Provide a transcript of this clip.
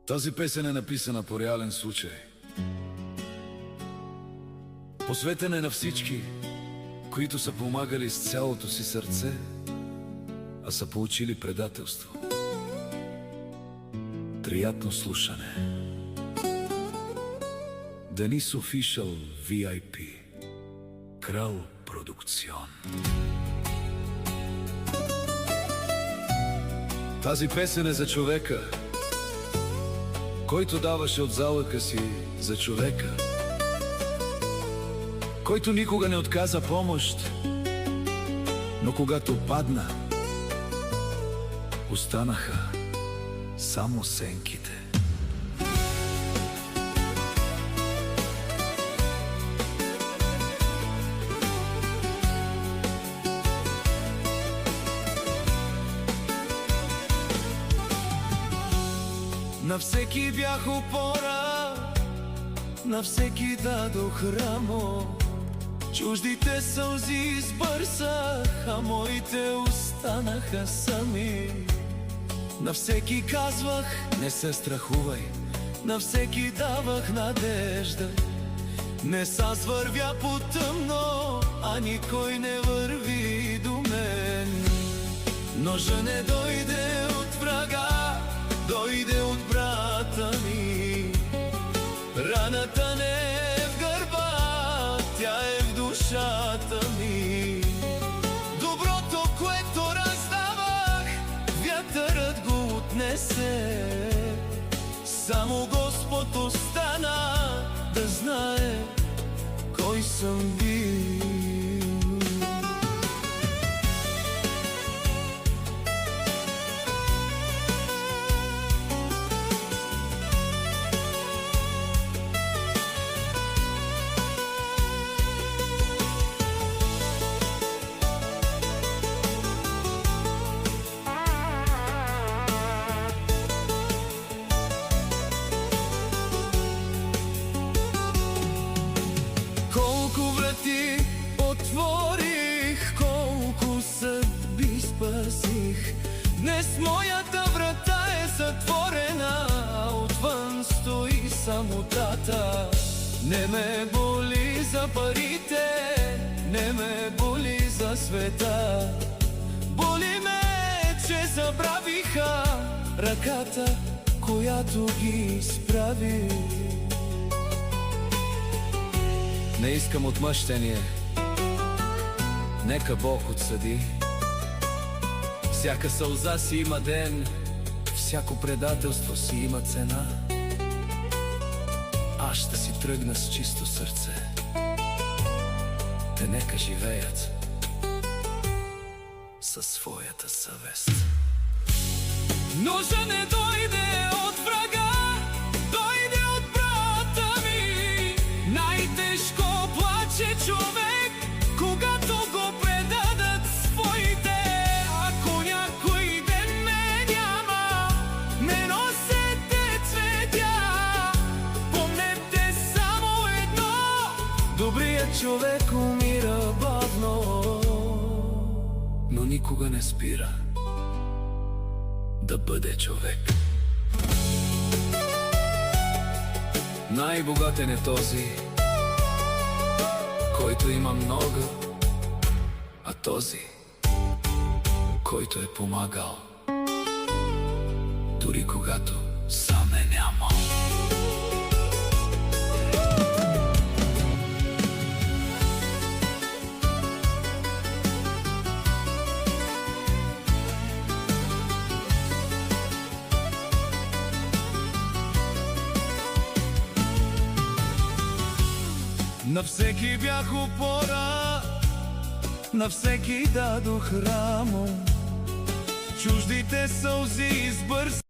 Тази песен е написана по реален случай. Посветена е на всички, които са помагали с цялото си сърце, а са получили предателство. Приятно слушане. Денис Official VIP Крал Продукцион. Тази песен е за човека, който даваше от залъка си за човека, който никога не отказа помощ, но когато падна, останаха само сенките. На всеки бях опора, на всеки дадох рамо. Чуждите сълзи избърсах, а моите останаха сами. На всеки казвах, не се страхувай, на всеки давах надежда. Днес аз вървя по тъмно, а никой не върви до мен. Ножа не дойде от врага, дойде от брата ми. Раната не е в гърба, тя е в душата ми. Доброто, което раздавах, вятърът го отнесе. Само Господ остана да знае кой съм бил. Колко врати отворих, колко съдби спасих. Днес моята врата е затворена, а отвън стои самотата. Не ме боли за парите, не ме боли за света. Боли ме, че забравиха ръката, която ги изправи. Не искам отмъщение, нека Бог отсъди. Всяка сълза си има ден, всяко предателство си има цена. Аз ще си тръгна с чисто сърце, те нека живеят със своята съвест. Ножа не дойде от врага, дойде от брата ми. Най-тежко плаче човек, когато го предадат своите. Ако някой ден ме няма, не носете цветя. Помнете само едно, добрият човек умира бавно, но никога не спира да бъде човек. Най-богатен е този, който има много, а този, който е помагал, дори когато сам е нямал. На всеки бях опора, на всеки дадох рамо. Чуждите сълзи избърсах.